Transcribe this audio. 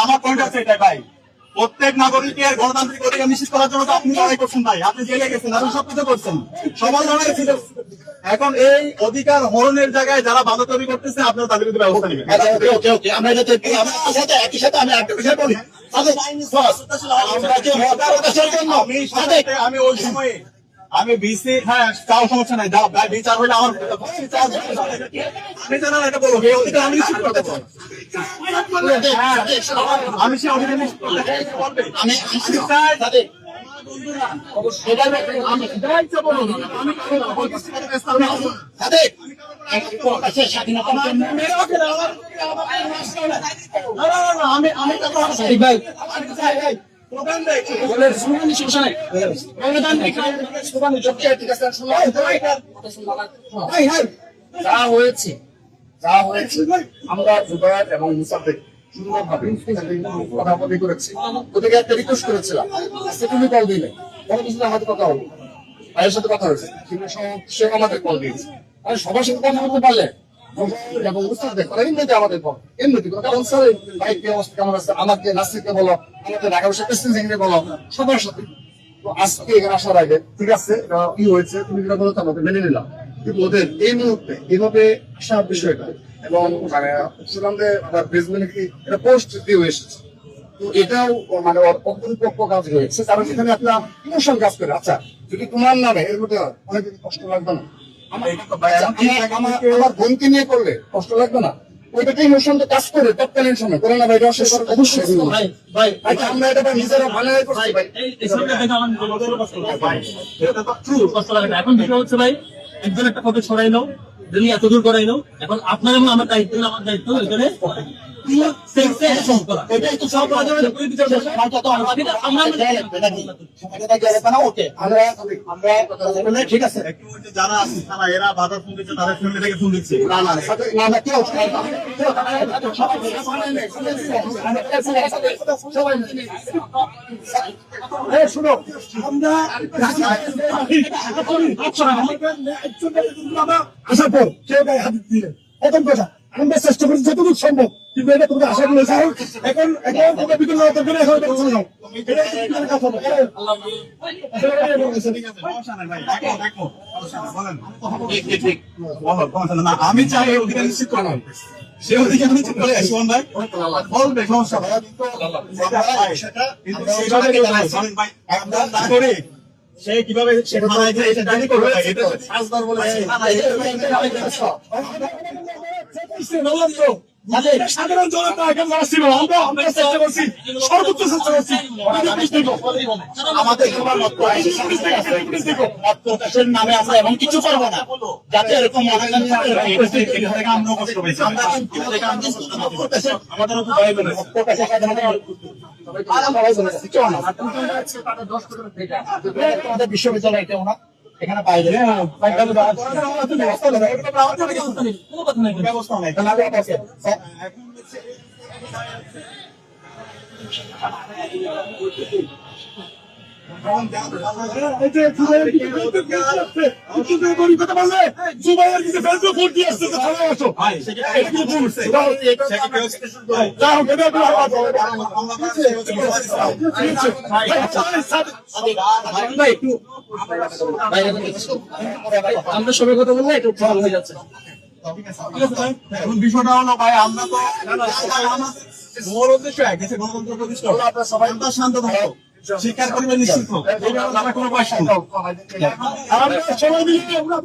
আমার পয়েন্ট আছে এটাই ভাই, প্রত্যেক নাগরিকের গণতান্ত্রিক অধিকার নিশ্চিত করার জন্য আপনি লড়াই করছেন ভাই, আপনি জেলে গেছেন, আপনি সবকিছু করছেন, সবার লড়াই ছিল। এখন এই অধিকার হরণের জায়গায় যারা বাধা তৈরি করতেছে আপনারা তাদের বিরুদ্ধে ব্যবস্থা নেবেন। আমি ওই সময়ে আমি বিসি, হ্যাঁ তাও সমস্যা নাই, বিচার হইলে আমার আমি জানা এটা বলবো, এই অধিকার আমি নিশ্চিত করতে পারবো, আমি সে অধিকার নিশ্চিত করতে যা হয়েছে আমরা জুবায়ের এবং মুসাফির সুন্দরভাবে কথা করেছি, ওদেরকে একটা রিকোয়েস্ট করেছিলাম, আজকে তুমি কল দিলে কোনো কিছু আমাদের কথা হলো, ভাইয়ের সাথে কথা হয়েছে, সে আমাদের কল দিয়েছে, মানে সবার সাথে কথা বলতে পারলে এবং মুসাফির করা এমনিতে আমাদের কল, এমনিতে কারণ স্যার বাইকের অবস্থা কেমন আছে, আমাকে নাসিরকে বলো, আমাদের ঢাকা বসে প্রেসিডেন্টকে বলো, সবার সাথে। তো আজকে এখানে আসার আগে ঠিক আছে কি হয়েছে তুমি যেটা বলো আমাকে মেনে নিলাম, কিন্তু ওদের এই মুহূর্তে এইভাবে আসার বিষয়টা এবং মানে ফেসবুকে কি এটা পোস্ট দিয়ে এসেছে, তো এটাও মানে অপরিপক্ক কাজ হয়েছে, কারণ এখানে একটা ইমোশন কাজ করে। আচ্ছা যদি তোমার নামে এর মধ্যে অনেক কষ্ট লাগবে না, আমার বোনকে নিয়ে করলে কষ্ট লাগবে না, ওইটাকে ইমোশনটা কাজ করে তৎকালীন সময় করোনা ভাইরাস অবশ্যই আমরা এটা নিজেরা বানাই করছি ভাই। এখন বিষয় হচ্ছে ভাই, একজন একটা কথা ছড়াইলো, যদি এত দূর করাইলো, এখন আপনার এবং আমার দায়িত্ব, আমার দায়িত্ব এখানে ঠিক আছে, যারা আছে তারা এরা বাধা ফোন দিচ্ছে, তাদের ফ্যামিলি থেকে ফোন দিচ্ছে, শুনো আমরা আসার পর কেউ গায়ে হাত দিলেন, প্রথম কথা আমরা চেষ্টা করছি যতটুকু সম্ভব, কিন্তু এটা তোমাকে আশা করেছি এখন তোমরা বিদ্যুৎ না করতে এখন চলে যাও, আমি চাই এই অধিকার নিশ্চিত করা, সে অধিকার নিশ্চিত করে সুমন ভাই বলবে সমস্যা করে সে কিভাবে সাধারণ জনতা এখন যারা ছিল আমরা চেষ্টা করছি, সর্বোচ্চ চেষ্টা করছি আমাদের প্রকাশের নামে আমরা এমন কিছু করবো না যাতে এরকম আমরা কষ্ট পেয়েছি, আমাদের বিশ্ববিদ্যালয় এটা ওনা এখানে বাইরে ব্যবস্থা নেই। আমরা সবাই কথা বললে একটু ভালো হয়ে যাচ্ছে। বিষয়টা হলো ভাই, আমরা তো মূল উদ্দেশ্য এক আছে, গণতন্ত্র প্রতিষ্ঠা, সবাই শান্ত থাকো, শিক্ষার পরিমাণ নিশ্চিত হোক, কোনো পয়সা নেই। সবাই মিলে আমরা